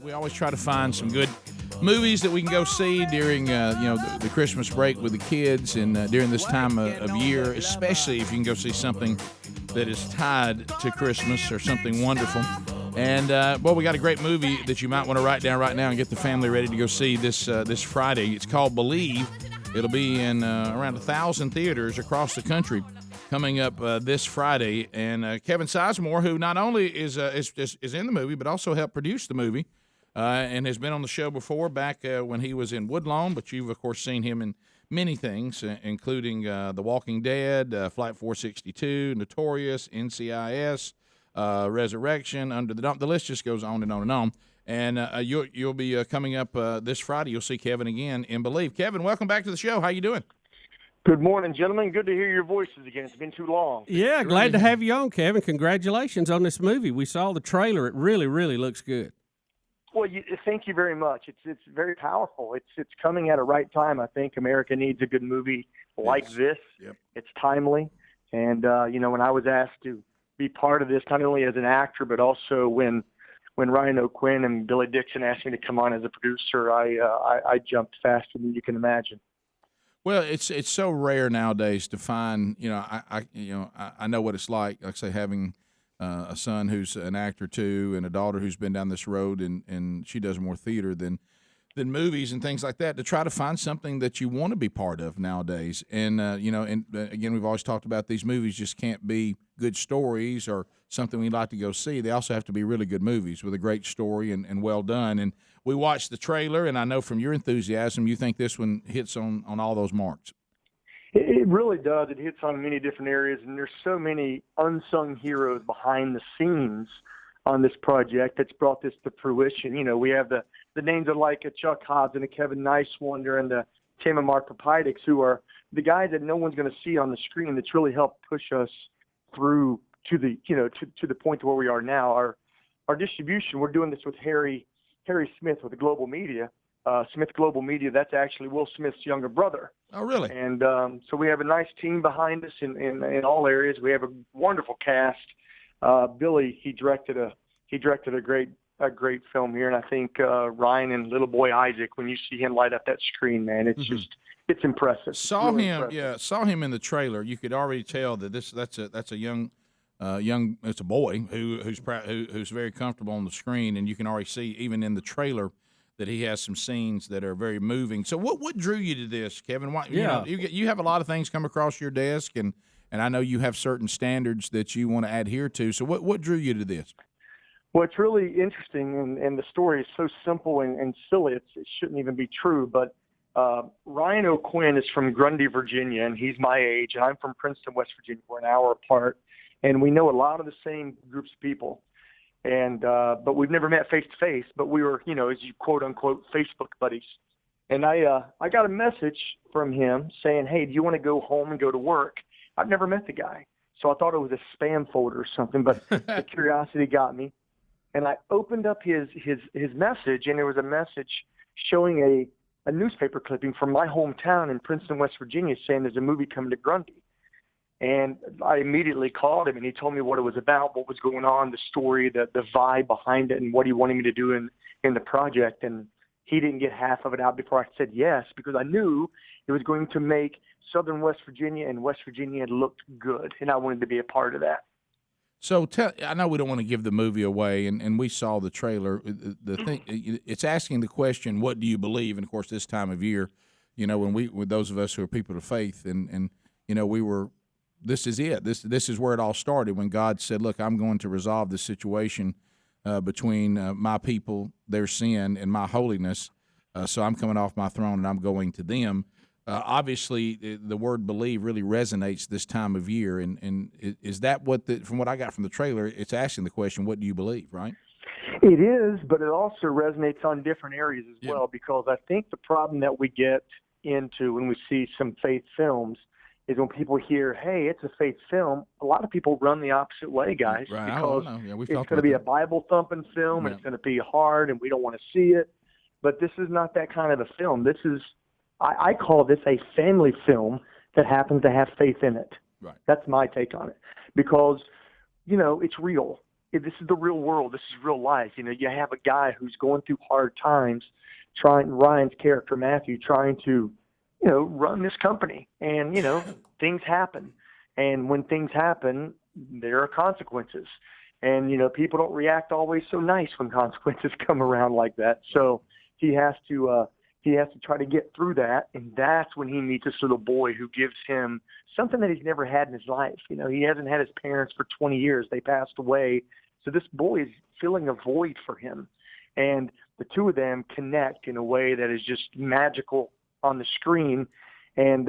we always try to find some good movies that we can go see during the Christmas break with the kids and during this time of year, especially if you can go see something that is tied to Christmas or something wonderful. And, we got a great movie that you might want to write down right now and get the family ready to go see this Friday. It's called Believe. It'll be in around 1,000 theaters across the country coming up this Friday. And Kevin Sizemore, who not only is in the movie but also helped produce the movie and has been on the show before back when he was in Woodlawn, but you've, of course, seen him in many things, including The Walking Dead, Flight 462, Notorious, NCIS, Resurrection, Under the Dome. The list just goes on and on and on. And you'll be coming up this Friday. You'll see Kevin again in Believe. Kevin, welcome back to the show. How you doing? Good morning, gentlemen. Good to hear your voices again. It's been too long. Yeah, glad to have you on, Kevin. Congratulations on this movie. We saw the trailer. It really, really looks good. Well, thank you very much. It's very powerful. It's coming at a right time. I think America needs a good movie like this. Yep. It's timely. And, when I was asked to be part of this, not only as an actor, but also when Ryan O'Quinn and Billy Dixon asked me to come on as a producer, I jumped faster than you can imagine. Well, it's so rare nowadays to find. I know what it's like. Like I say, having a son who's an actor too, and a daughter who's been down this road, and she does more theater than movies and things like that. To try to find something that you want to be part of nowadays, and again, we've always talked about these movies just can't be good stories or something we'd like to go see. They also have to be really good movies with a great story and well done. And we watched the trailer, and I know from your enthusiasm, you think this one hits on all those marks. It really does. It hits on many different areas, and there's so many unsung heroes behind the scenes on this project that's brought this to fruition. We have the names of like a Chuck Hobbs and a Kevin Nicewander and the Tim and Mark Papidix, who are the guys that no one's going to see on the screen that's really helped push us through to the to the point to where we are now. Our distribution, we're doing this with Harry Smith with the Global Media. Smith Global Media, that's actually Will Smith's younger brother. Oh, really? And so we have a nice team behind us in all areas. We have a wonderful cast. Billy, he directed a great film here, and I think Ryan and little boy Isaac, when you see him light up that screen, man, it's it's impressive. Saw him in the trailer. You could already tell that that's a young it's a boy who's very comfortable on the screen, and you can already see even in the trailer that he has some scenes that are very moving. So what drew you to this, Kevin? You have a lot of things come across your desk, and I know you have certain standards that you want to adhere to. So what drew you to this? Well, it's really interesting, and the story is so simple and silly, it shouldn't even be true. But Ryan O'Quinn is from Grundy, Virginia, and he's my age, and I'm from Princeton, West Virginia. We're an hour apart, and we know a lot of the same groups of people. And but we've never met face to face. But we were, as you quote unquote, Facebook buddies. And I got a message from him saying, "Hey, do you want to go home and go to work?" I've never met the guy, so I thought it was a spam folder or something. But the curiosity got me, and I opened up his message, and there was a message showing a newspaper clipping from my hometown in Princeton, West Virginia, saying there's a movie coming to Grundy. And I immediately called him, and he told me what it was about, what was going on, the story, the vibe behind it, and what he wanted me to do in the project. And he didn't get half of it out before I said yes, because I knew it was going to make Southern West Virginia and West Virginia look good, and I wanted to be a part of that. So I know we don't want to give the movie away, and we saw the trailer. The thing, it's asking the question, what do you believe? And, of course, this time of year, with those of us who are people of faith, and we were – this is it. This is where it all started when God said, look, I'm going to resolve this situation between my people, their sin, and my holiness. So I'm coming off my throne and I'm going to them. Obviously, the word believe really resonates this time of year. And is that from what I got from the trailer, it's asking the question, what do you believe, right? It is, but it also resonates on different areas as well, because I think the problem that we get into when we see some faith films is when people hear, hey, it's a faith film, a lot of people run the opposite way, guys, right. because it's going to be a Bible-thumping film, and it's going to be hard, and we don't want to see it. But this is not that kind of a film. This is, I call this a family film that happens to have faith in it. Right. That's my take on it, because, it's real. this is the real world. This is real life. You know, you have a guy who's going through hard times, Ryan's character, Matthew, trying to, you know, run this company. And, you know, things happen. And when things happen, there are consequences. And, you know, people don't react always so nice when consequences come around like that. So he has to try to get through that. And that's when he meets this little boy who gives him something that he's never had in his life. You know, he hasn't had his parents for 20 years. They passed away. So this boy is filling a void for him. And the two of them connect in a way that is just magical on the screen. And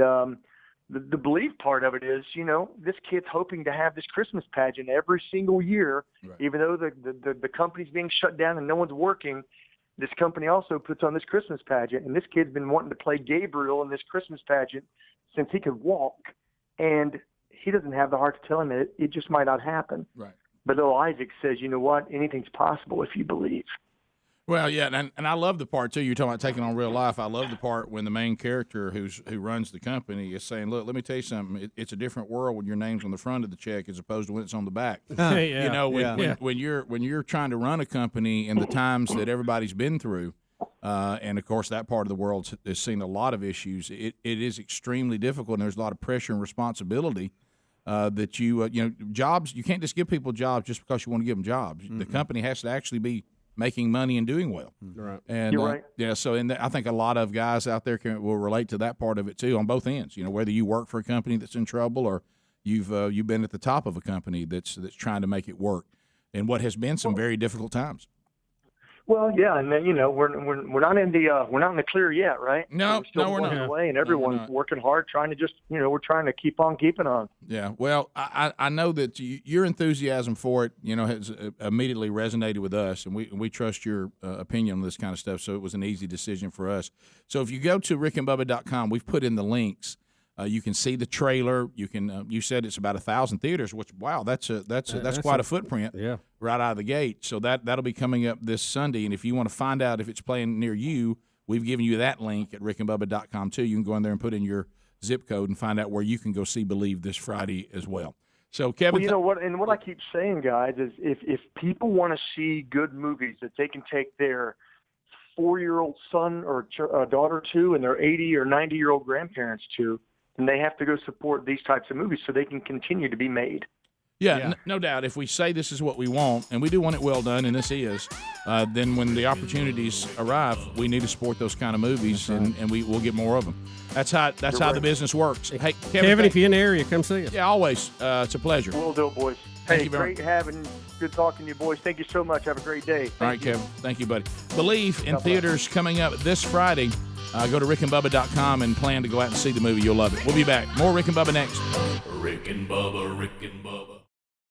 the belief part of it is, you know, this kid's hoping to have this Christmas pageant every single year, right. Even though the company's being shut down and no one's working. This company also puts on this Christmas pageant, and this kid's been wanting to play Gabriel in this Christmas pageant since he could walk, and he doesn't have the heart to tell him it just might not happen. Right. But little Isaac says, you know what, anything's possible if you believe. Well, yeah, and I love the part, too. You're talking about taking on real life. I love the part when the main character who runs the company is saying, look, let me tell you something. It's a different world when your name's on the front of the check as opposed to when it's on the back. Yeah, you know, when you're trying to run a company in the times that everybody's been through, and, of course, that part of the world has seen a lot of issues, it is extremely difficult, and there's a lot of pressure and responsibility that you know, jobs, you can't just give people jobs just because you want to give them jobs. Mm-hmm. The company has to actually be making money and doing well. Right. And you're right. Yeah, so I think a lot of guys out there will relate to that part of it too on both ends. You know, whether you work for a company that's in trouble or you've been at the top of a company that's trying to make it work in what has been some very difficult times. Well, yeah, and then, you know, we're not in the clear yet, right? No, we're not. Away, and everyone's working hard, trying to just, you know, we're trying to keep on keeping on. Yeah, well, I know that your enthusiasm for it, you know, has immediately resonated with us, and we trust your opinion on this kind of stuff. So it was an easy decision for us. So if you go to rickandbubba.com, we've put in the links. You can see the trailer. You can. You said it's about 1,000 theaters, which that's quite a footprint. Yeah. Right out of the gate. So that'll be coming up this Sunday. And if you want to find out if it's playing near you, we've given you that link at rickandbubba.com too. You can go in there and put in your zip code and find out where you can go see Believe this Friday as well. So Kevin, well, you know what? And what I keep saying, guys, is if people want to see good movies that they can take their 4-year-old son or daughter to, and their 80 or 90-year-old grandparents to, then they have to go support these types of movies so they can continue to be made. Yeah, no doubt. If we say this is what we want, and we do want it well done, and this is, then when the opportunities arrive, we need to support those kind of movies, right. and we'll get more of them. That's how the business works. Hey, Kevin, if you're in the area, come see us. Yeah, always. It's a pleasure. We'll do it, boys. Hey, great good talking to you, boys. Thank you so much. Have a great day. All right, Kevin. Thank you, buddy. Believe in theaters coming up this Friday. Go to rickandbubba.com and plan to go out and see the movie. You'll love it. We'll be back. More Rick and Bubba next. Rick and Bubba, Rick and Bubba.